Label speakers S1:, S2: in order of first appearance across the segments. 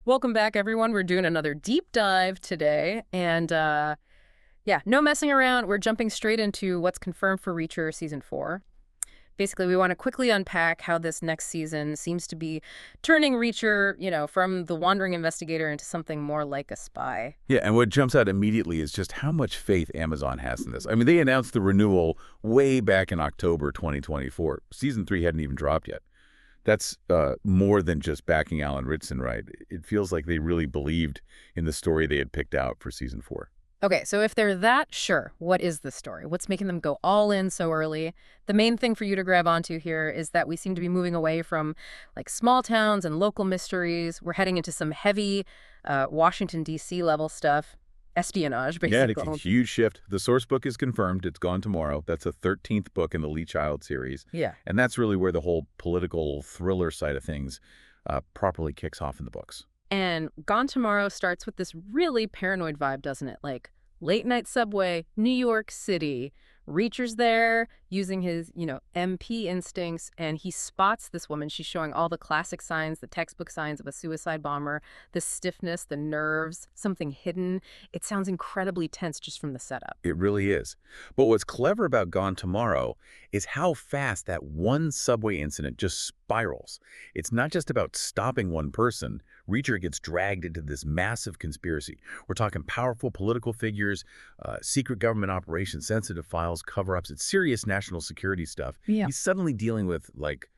S1: Welcome back, everyone. We're doing another deep dive today. And yeah, no messing around. We're jumping straight into what's confirmed for Reacher Season 4. Basically, we want to quickly unpack how this next season seems to be turning Reacher, from the wandering investigator into something more like a spy.
S2: Yeah, and what jumps out immediately is just how much faith Amazon has in this. I mean, they announced the renewal way back in October 2024. Season 3 hadn't even dropped yet. That's more than just backing Alan Ritchson, right? It feels like they really believed in the story they had picked out for Season 4.
S1: Okay, so if they're that sure, what is the story? What's making them go all in so early? The main thing for you to grab onto here is that we seem to be moving away from like small towns and local mysteries. We're heading into some heavy Washington, D.C. level stuff. Espionage,
S2: Yeah, it's
S1: basically.
S2: a huge shift. The source book is confirmed. It's gone tomorrow. That's the 13th book in the Lee Child series.
S1: Yeah.
S2: And that's really where the whole political thriller side of things properly kicks off in the books.
S1: And Gone Tomorrow starts with this really paranoid vibe, doesn't it? Like late night subway, New York City. Reacher's there using his, MP instincts, and he spots this woman. She's showing all the classic signs, the textbook signs of a suicide bomber, the stiffness, the nerves, something hidden. It sounds incredibly tense just from the setup.
S2: It really is. But what's clever about Gone Tomorrow is how fast that one subway incident just spirals. It's not just about stopping one person. Reacher gets dragged into this massive conspiracy. We're talking powerful political figures, secret government operations, sensitive files, cover-ups. It's serious national security stuff.
S1: Yeah.
S2: He's suddenly dealing with,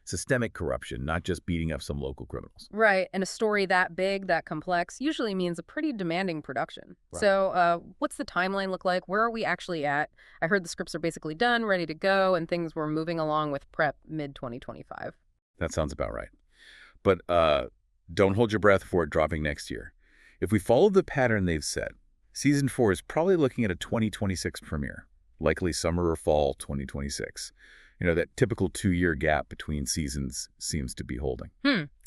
S2: systemic corruption, not just beating up some local criminals.
S1: Right, and a story that big, that complex, usually means a pretty demanding production.
S2: Right.
S1: So what's the timeline look like? Where are we actually at? I heard the scripts are basically done, ready to go, and things were moving along with prep mid-2025.
S2: That sounds about right. But don't hold your breath for it dropping next year. If we follow the pattern they've set, Season 4 is probably looking at a 2026 premiere, likely summer or fall 2026. That typical 2-year gap between seasons seems to be holding.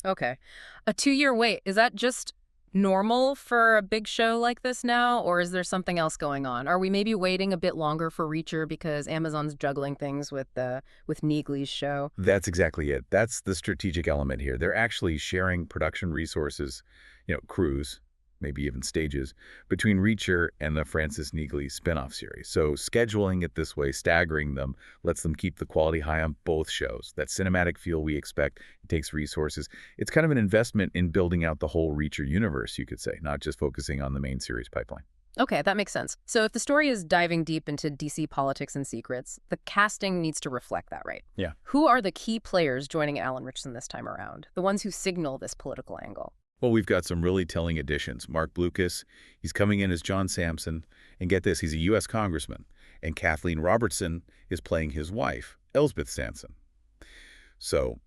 S1: Okay. A 2-year wait, is that just normal for a big show like this now, or is there something else going on? Are we maybe waiting a bit longer for Reacher because Amazon's juggling things with Neagley's show?
S2: That's exactly it. That's the strategic element here. They're actually sharing production resources, crews, maybe even stages, between Reacher and the Francis Neagley spin-off series. So scheduling it this way, staggering them, lets them keep the quality high on both shows. That cinematic feel we expect, it takes resources. It's kind of an investment in building out the whole Reacher universe, you could say, not just focusing on the main series pipeline.
S1: Okay, that makes sense. So if the story is diving deep into DC politics and secrets, the casting needs to reflect that, right?
S2: Yeah.
S1: Who are the key players joining Alan Ritchson this time around? The ones who signal this political angle?
S2: Well, we've got some really telling additions. Mark Blucas, he's coming in as John Sampson. And get this, he's a U.S. congressman. And Kathleen Robertson is playing his wife, Elsbeth Sampson. So,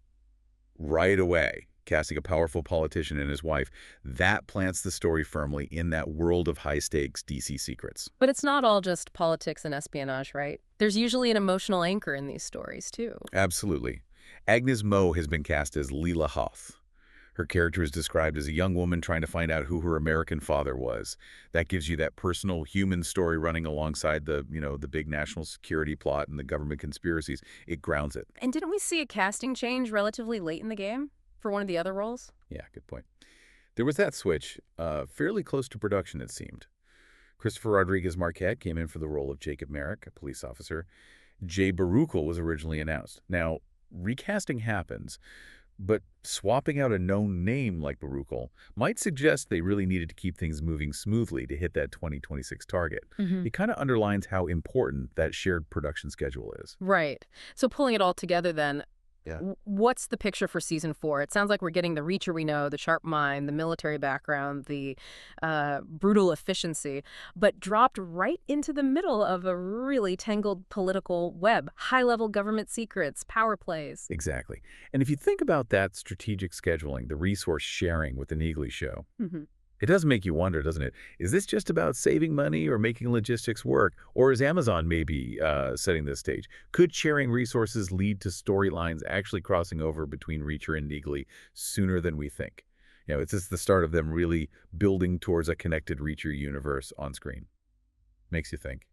S2: right away, casting a powerful politician and his wife, that plants the story firmly in that world of high-stakes DC secrets.
S1: But it's not all just politics and espionage, right? There's usually an emotional anchor in these stories, too.
S2: Absolutely. Agnes Moe has been cast as Leela Hoth. Her character is described as a young woman trying to find out who her American father was. That gives you that personal human story running alongside the big national security plot and the government conspiracies. It grounds it.
S1: And didn't we see a casting change relatively late in the game for one of the other roles?
S2: Yeah, good point. There was that switch, fairly close to production, it seemed. Christopher Rodriguez-Marquette came in for the role of Jacob Merrick, a police officer. Jay Baruchel was originally announced. Now, recasting happens, but swapping out a known name like Baruchel might suggest they really needed to keep things moving smoothly to hit that 2026 target. It kind of underlines how important that shared production schedule is.
S1: Right. So pulling it all together then,
S2: Yeah.
S1: what's the picture for Season 4? It sounds like we're getting the Reacher we know, the sharp mind, the military background, the brutal efficiency, but dropped right into the middle of a really tangled political web. High-level government secrets, power plays.
S2: Exactly. And if you think about that strategic scheduling, the resource sharing with the Neagley show, it does make you wonder, doesn't it? Is this just about saving money or making logistics work? Or is Amazon maybe setting this stage? Could sharing resources lead to storylines actually crossing over between Reacher and Neagley sooner than we think? It's just the start of them really building towards a connected Reacher universe on screen. Makes you think.